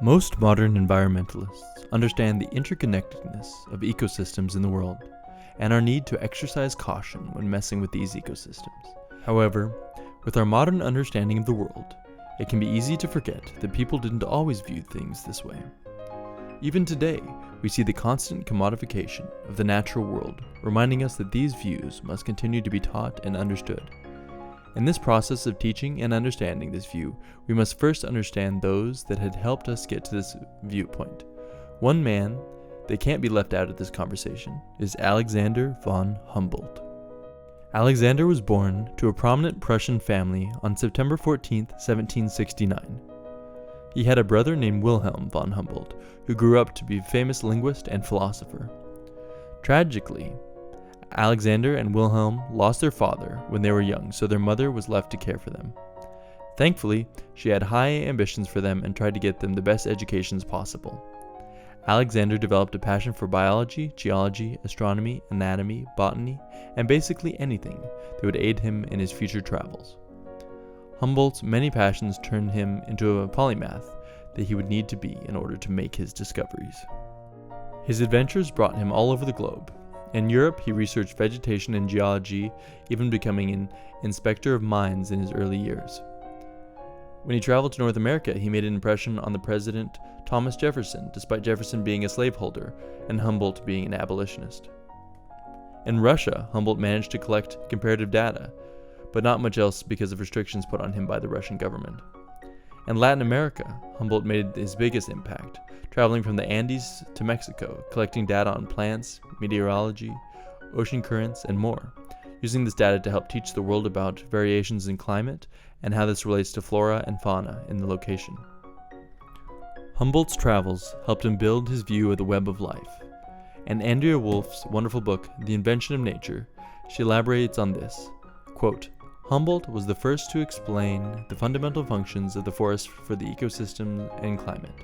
Most modern environmentalists understand the interconnectedness of ecosystems in the world and our need to exercise caution when messing with these ecosystems. However, with our modern understanding of the world, it can be easy to forget that people didn't always view things this way. Even today, we see the constant commodification of the natural world, reminding us that these views must continue to be taught and understood. In this process of teaching and understanding this view, we must first understand those that had helped us get to this viewpoint. One man that can't be left out of this conversation is Alexander von Humboldt. Alexander was born to a prominent Prussian family on September 14, 1769. He had a brother named Wilhelm von Humboldt, who grew up to be a famous linguist and philosopher. Tragically, Alexander and Wilhelm lost their father when they were young, so their mother was left to care for them. Thankfully, she had high ambitions for them and tried to get them the best educations possible. Alexander developed a passion for biology, geology, astronomy, anatomy, botany, and basically anything that would aid him in his future travels. Humboldt's many passions turned him into a polymath that he would need to be in order to make his discoveries. His adventures brought him all over the globe. In Europe, he researched vegetation and geology, even becoming an inspector of mines in his early years. When he traveled to North America, he made an impression on the President Thomas Jefferson, despite Jefferson being a slaveholder and Humboldt being an abolitionist. In Russia, Humboldt managed to collect comparative data, but not much else because of restrictions put on him by the Russian government. In Latin America, Humboldt made his biggest impact, traveling from the Andes to Mexico, collecting data on plants, meteorology, ocean currents, and more, using this data to help teach the world about variations in climate and how this relates to flora and fauna in the location. Humboldt's travels helped him build his view of the web of life. In Andrea Wolf's wonderful book, The Invention of Nature, she elaborates on this, quote, Humboldt was the first to explain the fundamental functions of the forest for the ecosystem and climate.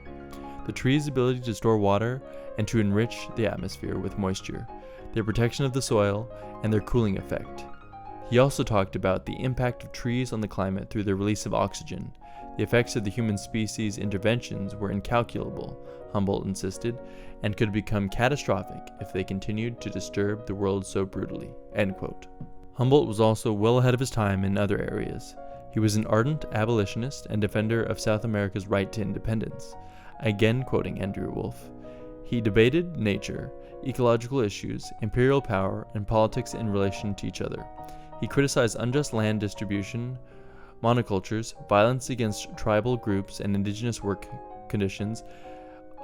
The trees' ability to store water and to enrich the atmosphere with moisture, their protection of the soil, and their cooling effect. He also talked about the impact of trees on the climate through the release of oxygen. The effects of the human species' interventions were incalculable, Humboldt insisted, and could become catastrophic if they continued to disturb the world so brutally. End quote. Humboldt was also well ahead of his time in other areas. He was an ardent abolitionist and defender of South America's right to independence. Again quoting Andrea Wolf, he debated nature, ecological issues, imperial power, and politics in relation to each other. He criticized unjust land distribution, monocultures, violence against tribal groups, and indigenous work conditions,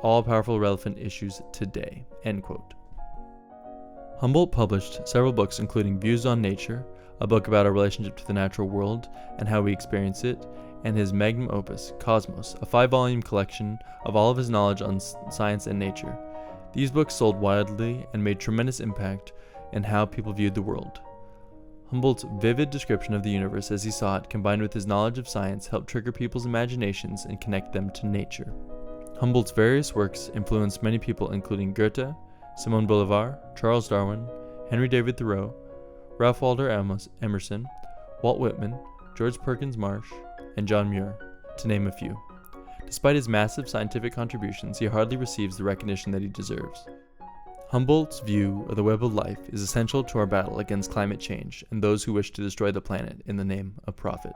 all powerful relevant issues today. End quote. Humboldt published several books including Views on Nature, a book about our relationship to the natural world and how we experience it, and his magnum opus, Cosmos, a 5-volume collection of all of his knowledge on science and nature. These books sold widely and made tremendous impact in how people viewed the world. Humboldt's vivid description of the universe as he saw it, combined with his knowledge of science, helped trigger people's imaginations and connect them to nature. Humboldt's various works influenced many people including Goethe, Simone Bolivar, Charles Darwin, Henry David Thoreau, Ralph Waldo Emerson, Walt Whitman, George Perkins Marsh, and John Muir, to name a few. Despite his massive scientific contributions, he hardly receives the recognition that he deserves. Humboldt's view of the web of life is essential to our battle against climate change and those who wish to destroy the planet in the name of profit.